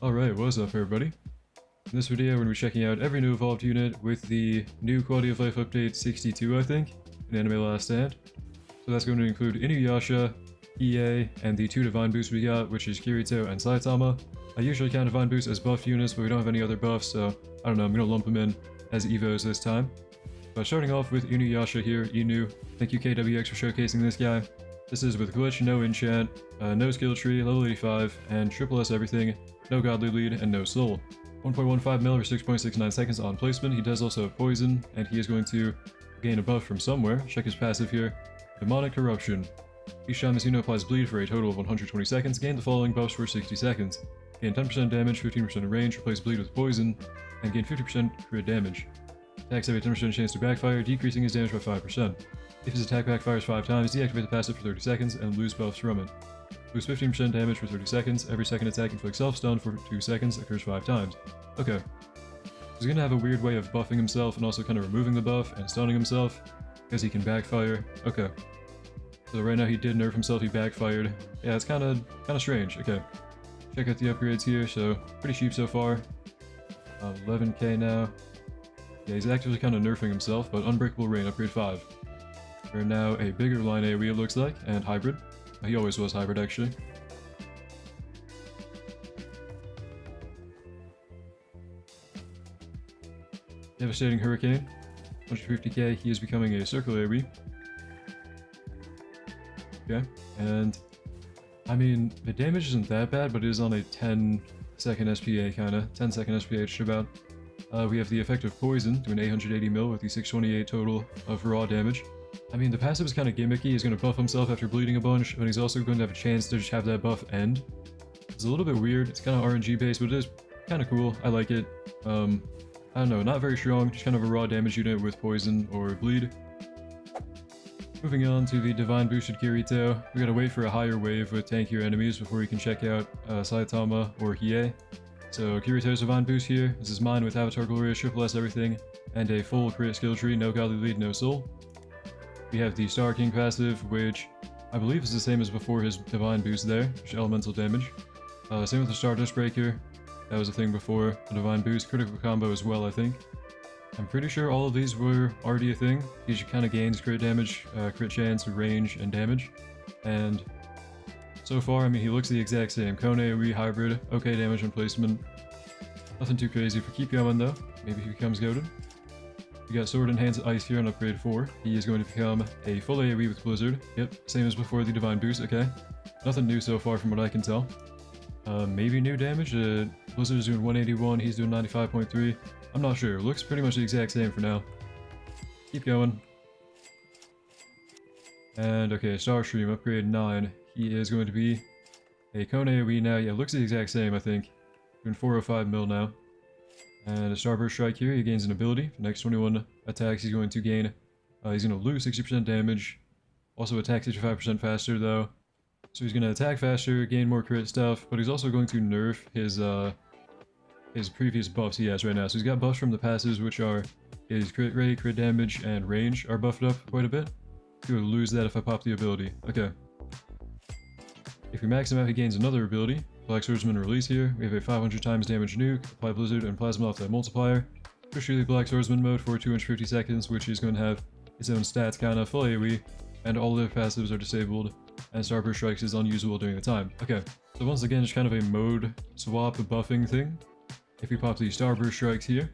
Alright, what's up everybody? In this video we're going to be checking out every new evolved unit with the new quality of life update 62 I think, in Anime Last Stand. So that's going to include Inuyasha, Hiei, and the two divine boosts we got, which is Korito and Saitama. I usually count divine boosts as buffed units, but we don't have any other buffs, so I don't know, I'm going to lump them in as Evos this time. But starting off with Inuyasha here, Inu, thank you KWX for showcasing this guy. This is with glitch, no enchant, no skill tree, level 85, and triple S everything, no godly lead, and no soul. 1.15 mil or 6.69 seconds on placement. He does also have poison, and he is going to gain a buff from somewhere. Check his passive here. Demonic Corruption. Each time this unit applies bleed for a total of 120 seconds, gain the following buffs for 60 seconds. Gain 10% damage, 15% range, replace bleed with poison, and gain 50% crit damage. Attacks have a 10% chance to backfire, decreasing his damage by 5%. If his attack backfires 5 times, deactivate the passive for 30 seconds and lose buffs from it. Lose 15% damage for 30 seconds, every second attack inflicts self-stun for 2 seconds, occurs 5 times. Okay. He's gonna have a weird way of buffing himself and also kind of removing the buff and stunning himself, because he can backfire. Okay. So right now he did nerf himself, he backfired. Yeah, it's kinda strange. Okay. Check out the upgrades here, so pretty cheap so far. 11k now. Yeah, he's actively kind of nerfing himself, but Unbreakable Rain, upgrade 5. We're now a bigger line AoE it looks like, and hybrid. He always was hybrid actually. Devastating Hurricane. 150k, he is becoming a circular AoE. Okay, and I mean, the damage isn't that bad, but it is on a 10-second SPA kinda. 10-second SPA it's about. We have the effect of Poison, doing 880 mil with the 628 total of raw damage. I mean, the passive is kind of gimmicky. He's going to buff himself after bleeding a bunch, but he's also going to have a chance to just have that buff end. It's a little bit weird. It's kind of RNG based, but it is kind of cool. I like it. I don't know, not very strong, just kind of a raw damage unit with poison or bleed. Moving on to the divine boosted Korito. We gotta wait for a higher wave with tankier enemies before we can check out Saitama or Hiei. So Kirito's divine boost here. This is mine with Avatar Glorious, triple S everything, and a full crit skill tree, no godly lead, no soul. We have the Star King passive, which I believe is the same as before his divine boost there, which is elemental damage. Same with the Stardust Breaker. That was a thing before the divine boost. Critical combo as well, I think. I'm pretty sure all of these were already a thing. He just kind of gains crit damage, crit chance, range, and damage. And so far, I mean, he looks the exact same. Kone AoE hybrid, okay damage and placement. Nothing too crazy. If we keep going though, maybe he becomes goated. We got Sword Enhanced Ice here on upgrade 4. He is going to become a full AoE with Blizzard. Yep, same as before the divine boost, okay. Nothing new so far from what I can tell. Maybe new damage. Blizzard is doing 181, he's doing 95.3. I'm not sure. Looks pretty much the exact same for now. Keep going. And okay, Starstream, upgrade 9. He is going to be a Kone AoE now. Yeah, looks the exact same, I think. Doing 405 mil now. And a Starburst Strike here, he gains an ability. For the next 21 attacks, he's going to gain... he's going to lose 60% damage. Also attack 65% faster, though. So he's going to attack faster, gain more crit stuff, but he's also going to nerf his previous buffs he has right now. So he's got buffs from the passives, which are his crit rate, crit damage, and range are buffed up quite a bit. He would lose that if I pop the ability. Okay. If we max him out, he gains another ability. Black Swordsman release here. We have a 500 times damage nuke, apply Blizzard and Plasma off that multiplier. Push through the Black Swordsman mode for 250 seconds, which is going to have its own stats kinda, full AoE, and all the passives are disabled, and Starburst Strikes is unusable during the time. Okay, so once again, it's kind of a mode swap buffing thing. If we pop the Starburst Strikes here,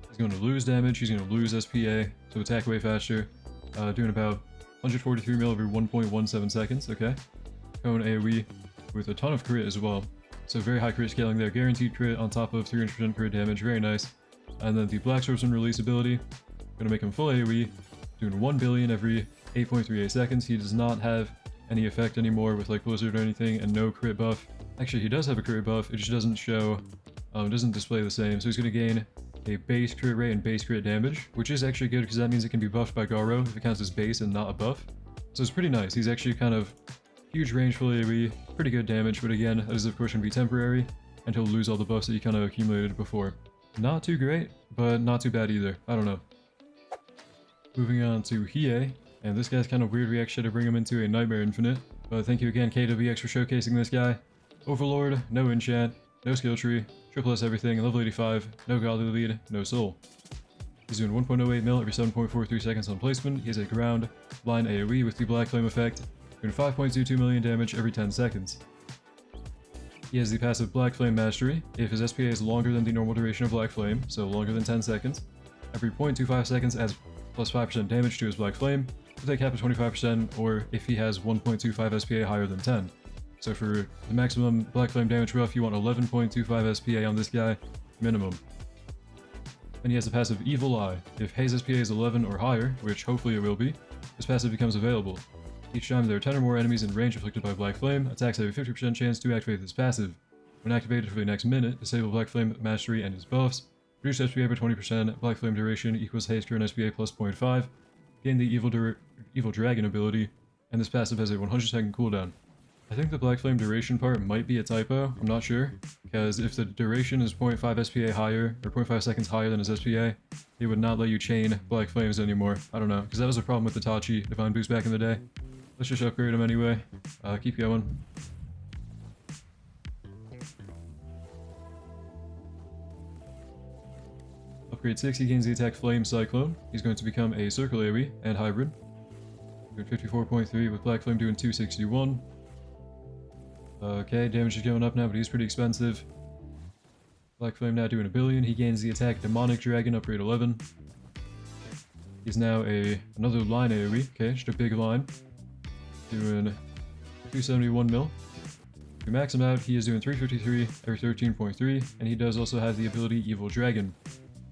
he's going to lose damage, he's going to lose SPA, so attack way faster, doing about 143 mil every 1.17 seconds, okay. Cone AoE with a ton of crit as well. So very high crit scaling there. Guaranteed crit on top of 300% crit damage. Very nice. And then the Black Swordsman release ability. Gonna make him full AoE. Doing 1 billion every 8.38 seconds. He does not have any effect anymore with like Blizzard or anything, and no crit buff. Actually, he does have a crit buff. It just doesn't show, doesn't display the same. So he's gonna gain a base crit rate and base crit damage, which is actually good because that means it can be buffed by Garo if it counts as base and not a buff. So it's pretty nice. He's actually kind of huge range full AoE, pretty good damage, but again, that is of course going to be temporary, and he'll lose all the buffs that he kind of accumulated before. Not too great, but not too bad either. I don't know. Moving on to Hiei, and this guy's kind of weird. We actually had to bring him into a Nightmare Infinite, but thank you again KWX for showcasing this guy. Overlord, no enchant, no skill tree, triple S everything, level 85, no godly lead, no soul. He's doing 1.08 mil every 7.43 seconds on placement. He has a ground line AoE with the Black Flame effect, doing 5.22 million damage every 10 seconds. He has the passive Black Flame Mastery. If his SPA is longer than the normal duration of Black Flame, so longer than 10 seconds, every 0.25 seconds adds plus 5% damage to his Black Flame, with a cap of 25%, or if he has 1.25 SPA higher than 10. So for the maximum Black Flame damage buff, you want 11.25 SPA on this guy, minimum. And he has the passive Evil Eye. If Hei's SPA is 11 or higher, which hopefully it will be, this passive becomes available. Each time there are 10 or more enemies in range afflicted by Black Flame, attacks have a 50% chance to activate this passive. When activated for the next minute, disable Black Flame Mastery and his buffs, reduce SPA by 20%, Black Flame duration equals Hei's current SPA plus 0.5, gain the Evil Dragon ability, and this passive has a 100-second cooldown. I think the Black Flame duration part might be a typo, I'm not sure, because if the duration is 0.5 SPA higher, or 0.5 seconds higher than his SPA, it would not let you chain Black Flames anymore. I don't know, because that was a problem with the Tachi Divine Boost back in the day. Let's just upgrade him anyway. Keep going. Upgrade 6, he gains the attack Flame Cyclone. He's going to become a Circle AoE and Hybrid. Doing 54.3 with Black Flame doing 261. Okay, damage is going up now, but he's pretty expensive. Black Flame now doing a billion. He gains the attack Demonic Dragon, upgrade 11. He's now another line AoE. Okay, just a big line. Doing 271 mil. If we max him out, he is doing 353 every 13.3, and he does also have the ability Evil Dragon,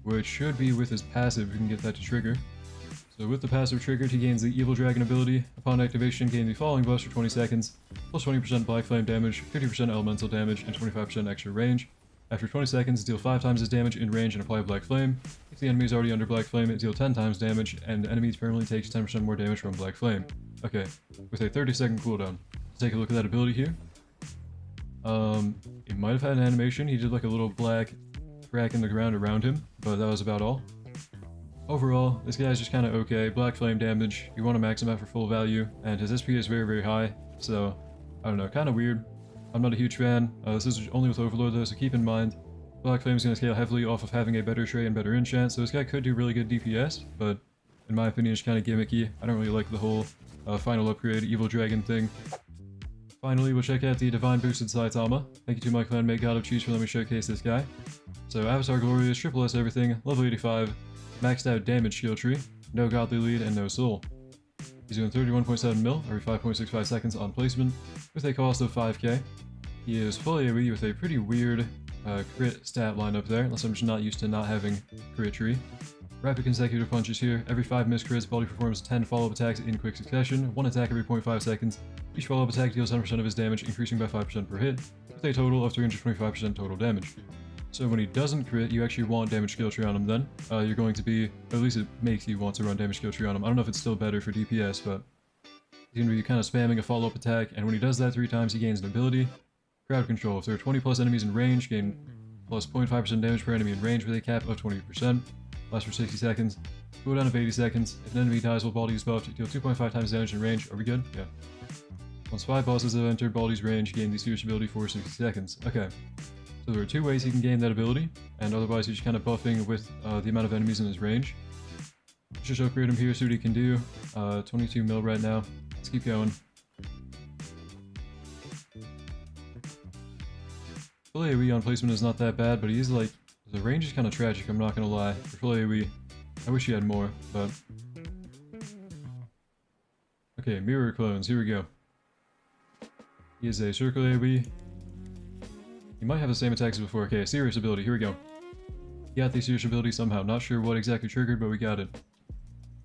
which should be with his passive if we can get that to trigger. So with the passive triggered, he gains the Evil Dragon ability. Upon activation, gain the following buffs for 20 seconds, plus 20% Black Flame damage, 50% elemental damage, and 25% extra range. After 20 seconds, deal 5 times his damage in range and apply Black Flame. If the enemy is already under Black Flame, deal 10 times damage, and the enemy permanently takes 10% more damage from Black Flame. Okay, with a 30-second cooldown. Let's take a look at that ability here. It might have had an animation. He did like a little black crack in the ground around him, but that was about all. Overall, this guy's just kind of okay. Black Flame damage, you want to max him out for full value, and his SP is very, very high, so, I don't know, kind of weird. I'm not a huge fan. This is only with Overlord though, so keep in mind, Black Flame is going to scale heavily off of having a better trait and better enchant, so this guy could do really good DPS, but in my opinion, it's kind of gimmicky. I don't really like the whole final upgrade Evil Dragon thing. Finally, we'll check out the Divine Boosted Saitama. Thank you to my clanmate GodOfCheese for letting me showcase this guy. So, Avatar Glorious, triple S everything, level 85, maxed out damage skill tree, no godly lead, and no soul. He's doing 31.7 mil every 5.65 seconds on placement, with a cost of 5k. He is full AoE with a pretty weird crit stat line up there, unless I'm just not used to not having crit tree. Rapid consecutive punches here. Every 5 missed crits, Baldy performs 10 follow-up attacks in quick succession, 1 attack every 0.5 seconds. Each follow-up attack deals 10% of his damage, increasing by 5% per hit, with a total of 325% total damage. So when he doesn't crit, you actually want damage skill tree on him then. You're going to be, or at least it makes you want to run damage skill tree on him. I don't know if it's still better for DPS, but he's going to be kind of spamming a follow-up attack, and when he does that 3 times, he gains an ability. Crowd Control. If there are 20 plus enemies in range, gain plus 0.5% damage per enemy in range with a cap of 20%. Lasts for 60 seconds. Cooldown of 80 seconds. If an enemy dies while Baldy is buffed, deal 2.5 times damage in range. Are we good? Yeah. Once 5 bosses have entered Baldy's range, gain the Serious ability for 60 seconds. Okay. So there are 2 ways he can gain that ability, and otherwise he's just kind of buffing with the amount of enemies in his range. Let's just upgrade him here, see what he can do. 22 mil right now. Let's keep going. Full AoE on placement is not that bad, but he's like, the range is kind of tragic, I'm not gonna lie. For full AoE, I wish he had more, but... Okay, Mirror Clones, here we go. He is a Circle AoE. He might have the same attacks as before. Okay, Serious ability, here we go. He got the Serious ability somehow, not sure what exactly triggered, but we got it.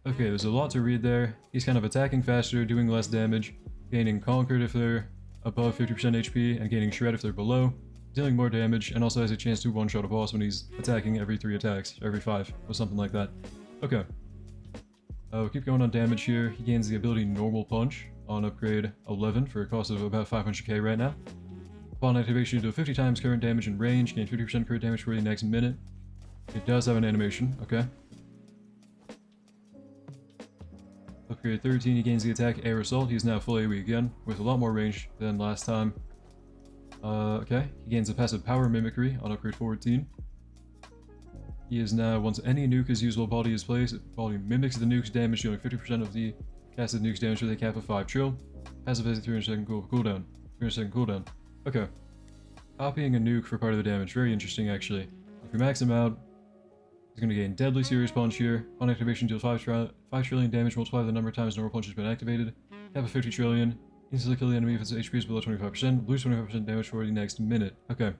Okay, there's a lot to read there. He's kind of attacking faster, doing less damage, gaining Conquered if they're above 50% HP, and gaining Shred if they're below. Dealing more damage, and also has a chance to one-shot a boss when he's attacking every 3 attacks, or every 5, or something like that. Okay. We'll keep going on damage here. He gains the ability Normal Punch on upgrade 11 for a cost of about 500k right now. Upon activation, you do 50 times current damage in range, gain 50% current damage for the next minute. It does have an animation, okay. Upgrade 13, he gains the attack Air Assault. He's now full AoE again, with a lot more range than last time. Okay, he gains a passive power mimicry on upgrade 14. He is now, once any nuke is used while Baldy is placed, Baldy mimics the nuke's damage, dealing 50% of the casted nuke's damage with a cap of 5 trill. Passive has a 300-second cooldown. 300-second cooldown. Okay. Copying a nuke for part of the damage. Very interesting, actually. If we max him out, he's going to gain Deadly Serious Punch here. On activation, deals 5 trillion damage, multiply the number of times normal punch has been activated. Cap of 50 trillion. Instantly kill the enemy if its HP is below 25%. Lose 25% damage for the next minute. Okay.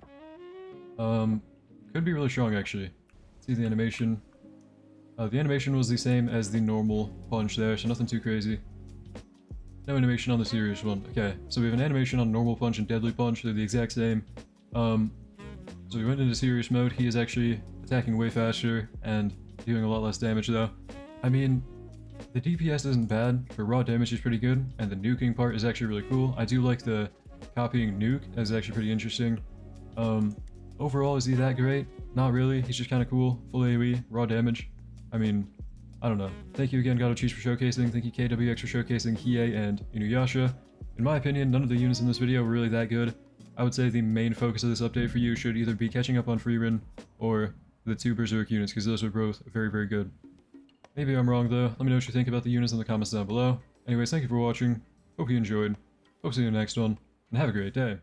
Could be really strong, actually. See the animation. The animation was the same as the normal punch there, so nothing too crazy. No animation on the serious one. Okay, so we have an animation on normal punch and deadly punch. They're the exact same. So we went into serious mode. He is actually attacking way faster and doing a lot less damage, though. I mean, the DPS isn't bad. For raw damage, he's pretty good, and the nuking part is actually really cool. I do like the copying nuke. That's actually pretty interesting. Overall, is he that great? Not really. He's just kind of cool. Full AoE, raw damage. I mean, I don't know. Thank you again, GodOfCheese, for showcasing. Thank you, KWX, for showcasing Hiei and Inuyasha. In my opinion, none of the units in this video were really that good. I would say the main focus of this update for you should either be catching up on Freerin or the 2 Berserk units, because those are both very, very good. Maybe I'm wrong, though. Let me know what you think about the units in the comments down below. Anyways, thank you for watching. Hope you enjoyed. Hope to see you in the next one, and have a great day.